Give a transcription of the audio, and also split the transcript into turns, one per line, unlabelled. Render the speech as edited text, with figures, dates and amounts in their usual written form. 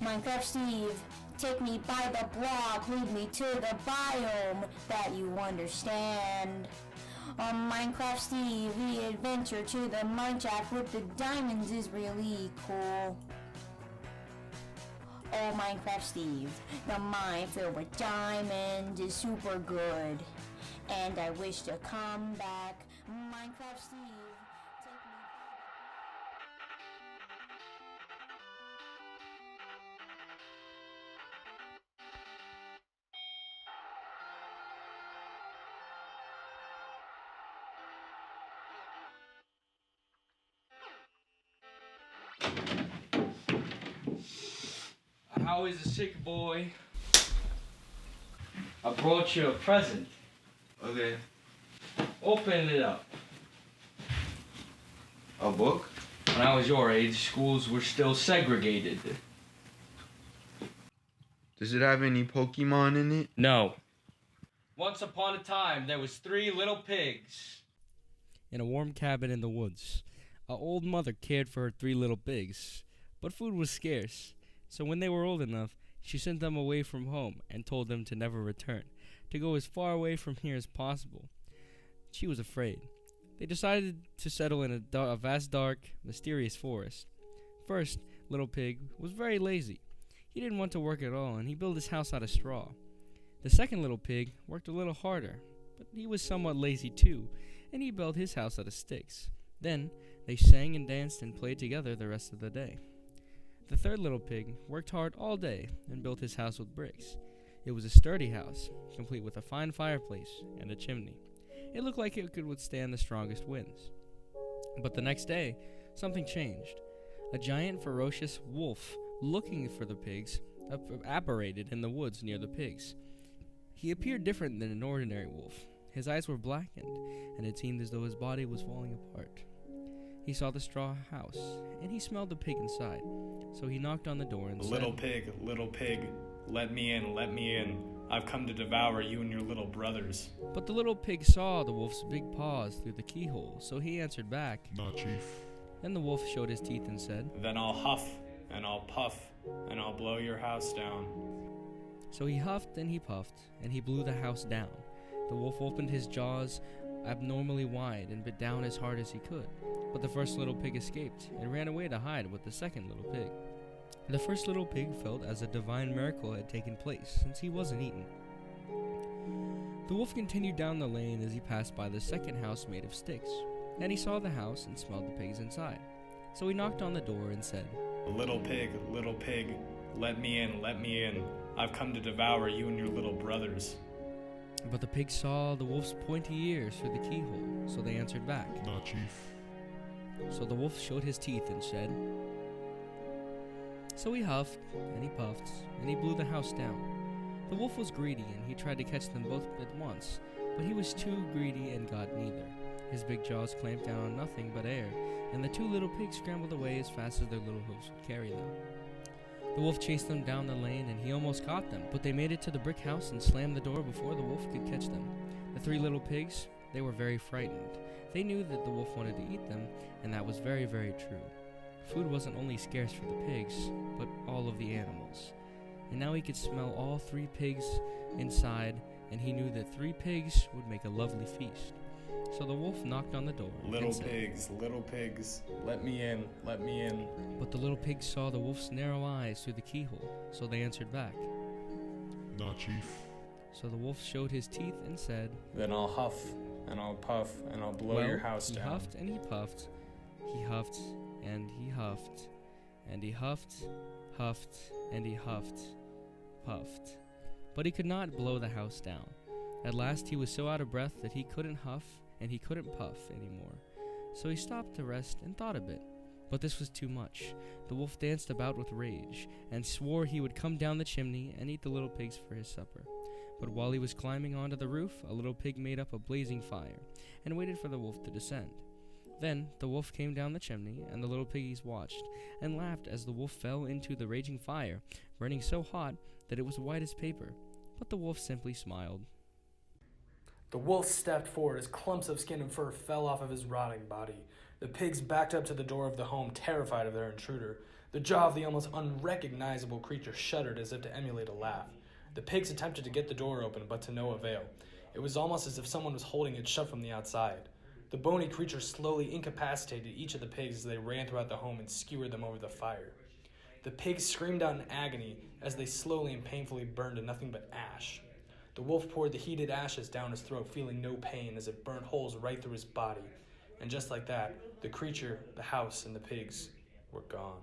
Minecraft Steve, take me by the block, lead me to the biome that you understand. On Minecraft Steve, the adventure to the mine shaft with the diamonds is really cool. Oh, Minecraft Steve, the mine filled with diamonds is super good. And I wish to come back. Minecraft Steve, take me
How is the sick boy? I brought you a present.
Okay.
Open it up.
A book?
When I was your age, schools were still segregated.
Does it have any Pokemon in it?
No. Once upon a time, there was 3 little pigs.
In a warm cabin in the woods, a old mother cared for her 3 little pigs, but food was scarce. So when they were old enough, she sent them away from home and told them to never return, to go as far away from here as possible. She was afraid. They decided to settle in a vast, dark, mysterious forest. First, Little Pig was very lazy. He didn't want to work at all, and he built his house out of straw. The second Little Pig worked a little harder, but he was somewhat lazy too, and he built his house out of sticks. Then, they sang and danced and played together the rest of the day. The third Little Pig worked hard all day and built his house with bricks. It was a sturdy house, complete with a fine fireplace and a chimney. It looked like it could withstand the strongest winds. But the next day, something changed. A giant, ferocious wolf, looking for the pigs, apparated in the woods near the pigs. He appeared different than an ordinary wolf. His eyes were blackened, and it seemed as though his body was falling apart. He saw the straw house, and he smelled the pig inside. So he knocked on the door and said,
Little pig, let me in, let me in. I've come to devour you and your little brothers.
But the little pig saw the wolf's big paws through the keyhole, so he answered back,
Nah, Chief.
Then the wolf showed his teeth and said,
Then I'll huff, and I'll puff, and I'll blow your house down.
So he huffed and he puffed, and he blew the house down. The wolf opened his jaws abnormally wide and bit down as hard as he could. But the first little pig escaped and ran away to hide with the second little pig. The first little pig felt as a divine miracle had taken place, since he wasn't eaten. The wolf continued down the lane as he passed by the second house made of sticks, and he saw the house and smelled the pigs inside. So he knocked on the door and said,
Little pig, let me in, let me in. I've come to devour you and your little brothers.
But the pigs saw the wolf's pointy ears through the keyhole, so they answered back.
Nah, Chief.
So the wolf showed his teeth and said. So he huffed, and he puffed, and he blew the house down. The wolf was greedy, and he tried to catch them both at once, but he was too greedy and got neither. His big jaws clamped down on nothing but air, and the 2 little pigs scrambled away as fast as their little hooves would carry them. The wolf chased them down the lane, and he almost caught them, but they made it to the brick house and slammed the door before the wolf could catch them. The 3 little pigs, they were very frightened. They knew that the wolf wanted to eat them, and that was very, very true. Food wasn't only scarce for the pigs, but all of the animals. And now he could smell all 3 pigs inside, and he knew that 3 pigs would make a lovely feast. So the wolf knocked on the door
Little
and said,
pigs, let me in, let me in.
But the little pigs saw the wolf's narrow eyes through the keyhole, so they answered back.
Nah, Chief.
So the wolf showed his teeth and said,
Then I'll huff, and I'll puff, and I'll blow your house
he
down.
huffed and he puffed. He huffed and he huffed. And he huffed, huffed, and he huffed, puffed. But he could not blow the house down. At last he was so out of breath that he couldn't huff and he couldn't puff anymore. So he stopped to rest and thought a bit. But this was too much. The wolf danced about with rage and swore he would come down the chimney and eat the little pigs for his supper. But while he was climbing onto the roof, a little pig made up a blazing fire and waited for the wolf to descend. Then the wolf came down the chimney, and the little piggies watched and laughed as the wolf fell into the raging fire, burning so hot that it was white as paper. But the wolf simply smiled.
The wolf stepped forward as clumps of skin and fur fell off of his rotting body.
The pigs backed up to the door of the home, terrified of their intruder. The jaw of the almost unrecognizable creature shuddered as if to emulate a laugh. The pigs attempted to get the door open, but to no avail. It was almost as if someone was holding it shut from the outside. The bony creature slowly incapacitated each of the pigs as they ran throughout the home and skewered them over the fire. The pigs screamed out in agony as they slowly and painfully burned to nothing but ash. The wolf poured the heated ashes down his throat, feeling no pain as it burnt holes right through his body. And just like that, the creature, the house, and the pigs were gone.